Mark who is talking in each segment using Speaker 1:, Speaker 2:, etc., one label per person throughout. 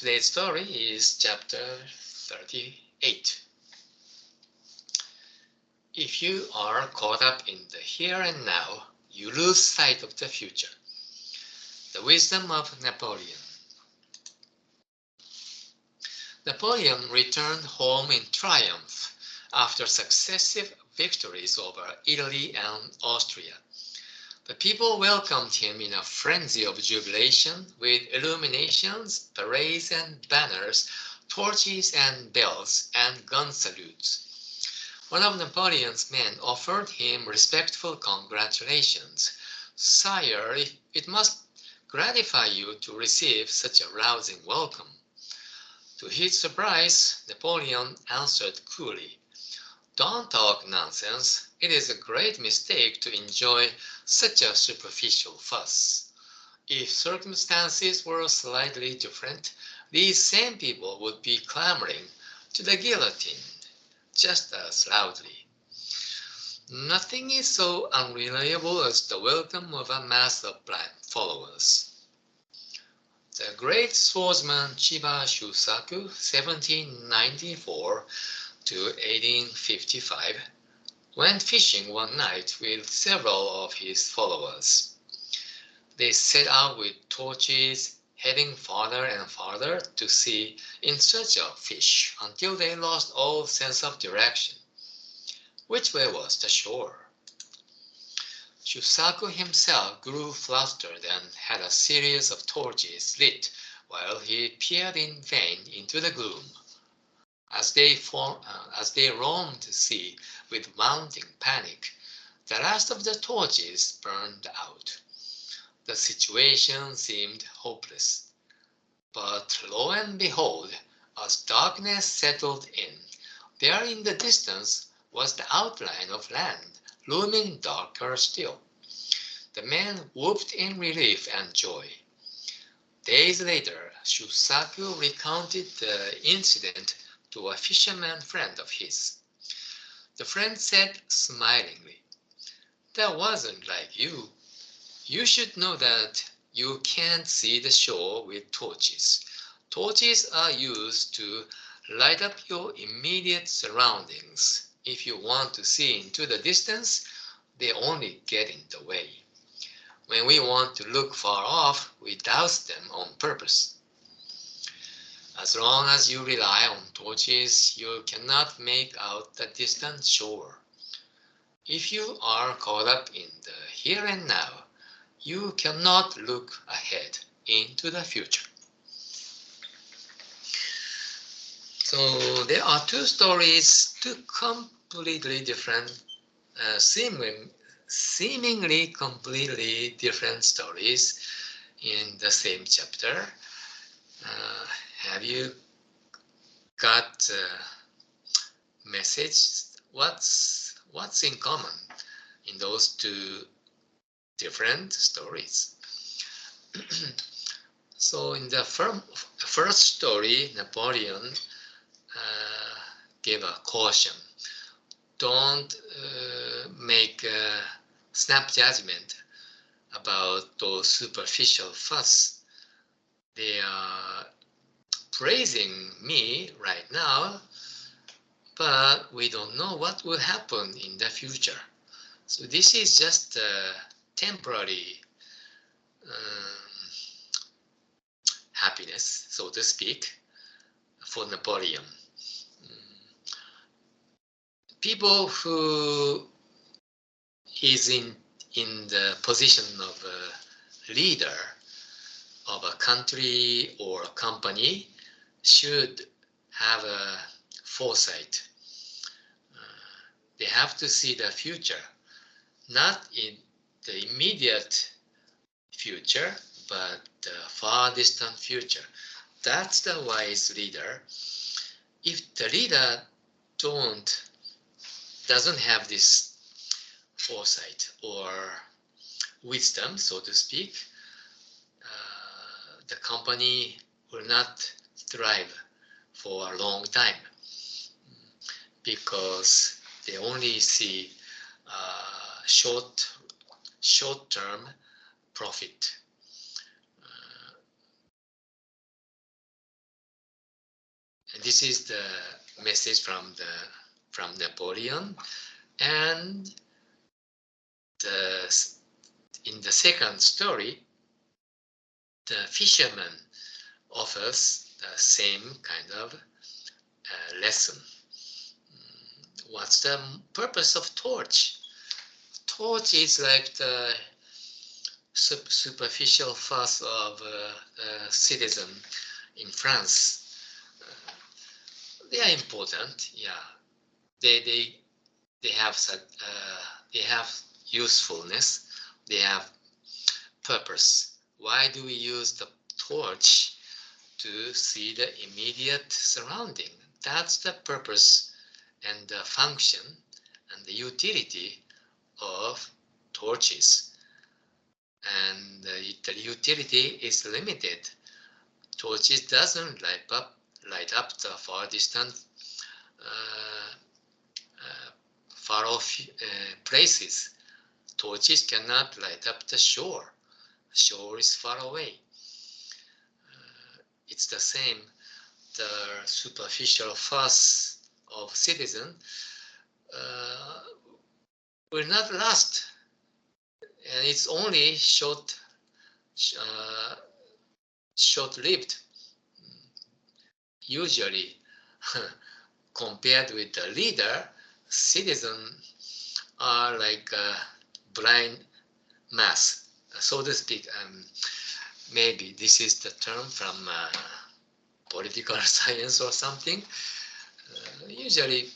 Speaker 1: Today's story is chapter 38. If you are caught up in the here and now, you lose sight of the future. The wisdom of Napoleon. Napoleon returned home in triumph after successive victories over Italy and Austria. The people welcomed him in a frenzy of jubilation with illuminations, parades and banners, torches and bells, and gun salutes. One of Napoleon's men offered him respectful congratulations. "Sire, it must gratify you to receive such a rousing welcome." To his surprise, Napoleon answered coolly, "Don't talk nonsense. It is a great mistake to enjoy such a superficial fuss. If circumstances were slightly different, these same people would be clamoring to the guillotine just as loudly. Nothing is so unreliable as the welcome of a mass of blind followers." The great swordsman Chiba Shusaku, 1794 to 1855, went fishing one night with several of his followers. They set out with torches, heading farther and farther to sea in search of fish until they lost all sense of direction. Which way was the shore? Shusaku himself grew flustered and had a series of torches lit while he peered in vain into the gloom. As they roamed the sea with mounting panic, the last of the torches burned out. The situation seemed hopeless. But lo and behold, as darkness settled in, there in the distance was the outline of land, looming darker still. The men whooped in relief and joy. Days later, Shusaku recounted the incident to a fisherman friend of his. The friend said smilingly, "That wasn't like you. You should know that you can't see the shore with torches. Torches are used to light up your immediate surroundings. If you want to see into the distance, they only get in the way. When we want to look far off, we douse them on purpose. As long as you rely on torches, you cannot make out the distant shore. If you are caught up in the here and now, you cannot look ahead into the future." So there are two stories, two completely different, seemingly completely different stories in the same chapter. Have you got a message? What's in common in those two different stories? So in the first story, Napoleon gave a caution. Don't make a snap judgment about those superficial fuss. They are praising me right now, but we don't know what will happen in the future. So this is just a temporary happiness, so to speak, for Napoleon. People who is in the position of a leader of a country or a company should have a foresight. They have to see the future, not in the immediate future, but the far distant future. That's the wise leader. If the leader doesn't have this foresight or wisdom, so to speak, the company will not thrive for a long time because they only see short-term profit. This is the message from Napoleon. And in the second story, the fisherman offers the same kind of lesson. What's the purpose of torch? Torch is like the superficial fuss of a citizen in France. They are important, yeah. They have usefulness. They have purpose. Why do we use the torch? To see the immediate surrounding. That's the purpose and the function and the utility of torches. And the utility is limited. Torches doesn't light up the far distant, far off places. Torches cannot light up the shore. Shore is far away. It's the same. The superficial fuss of citizen will not last, and it's only short-lived. Usually, compared with the leader, citizens are like a blind mass, so to speak. Maybe this is the term from political science or something. Usually,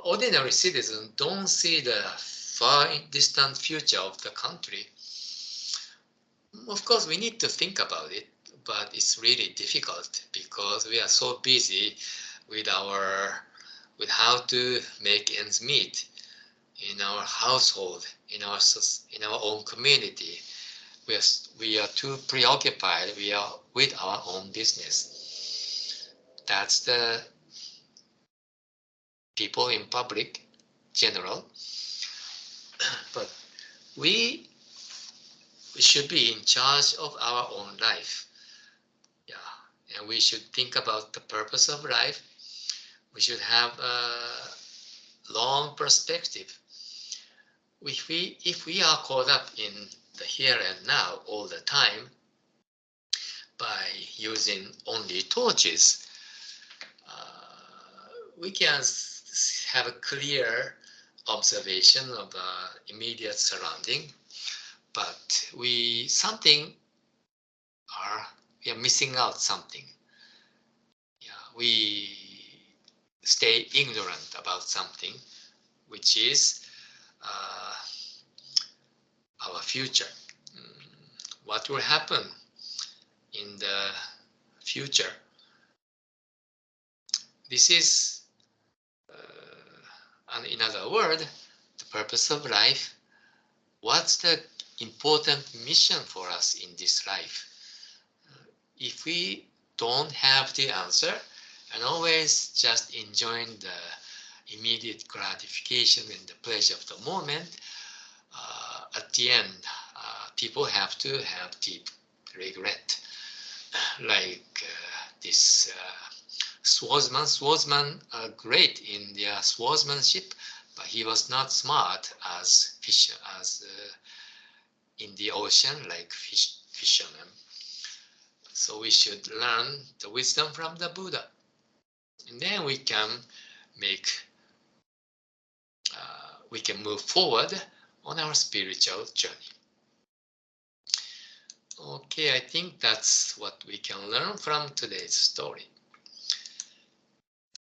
Speaker 1: ordinary citizens don't see the far distant future of the country. Of course, we need to think about it, but it's really difficult because we are so busy with how to make ends meet in our household, in our own community. We are too preoccupied. We are with our own business. That's the people in public, general. But we should be in charge of our own life. Yeah, and we should think about the purpose of life. We should have a long perspective. If we are caught up in the here and now all the time by using only torches, we can have a clear observation of the immediate surrounding, but we are missing out something. Yeah, we stay ignorant about something, which is our future. What will happen in the future? This is, and in other words, the purpose of life. What's the important mission for us in this life? If we don't have the answer and always just enjoying the immediate gratification and the pleasure of the moment, at the end, people have to have deep regret. Like this swordsman. Swordsman are great in their swordsmanship, but he was not smart as in the ocean like fishermen. So we should learn the wisdom from the Buddha, and then we can move forward on our spiritual journey. Okay, I think that's what we can learn from today's story.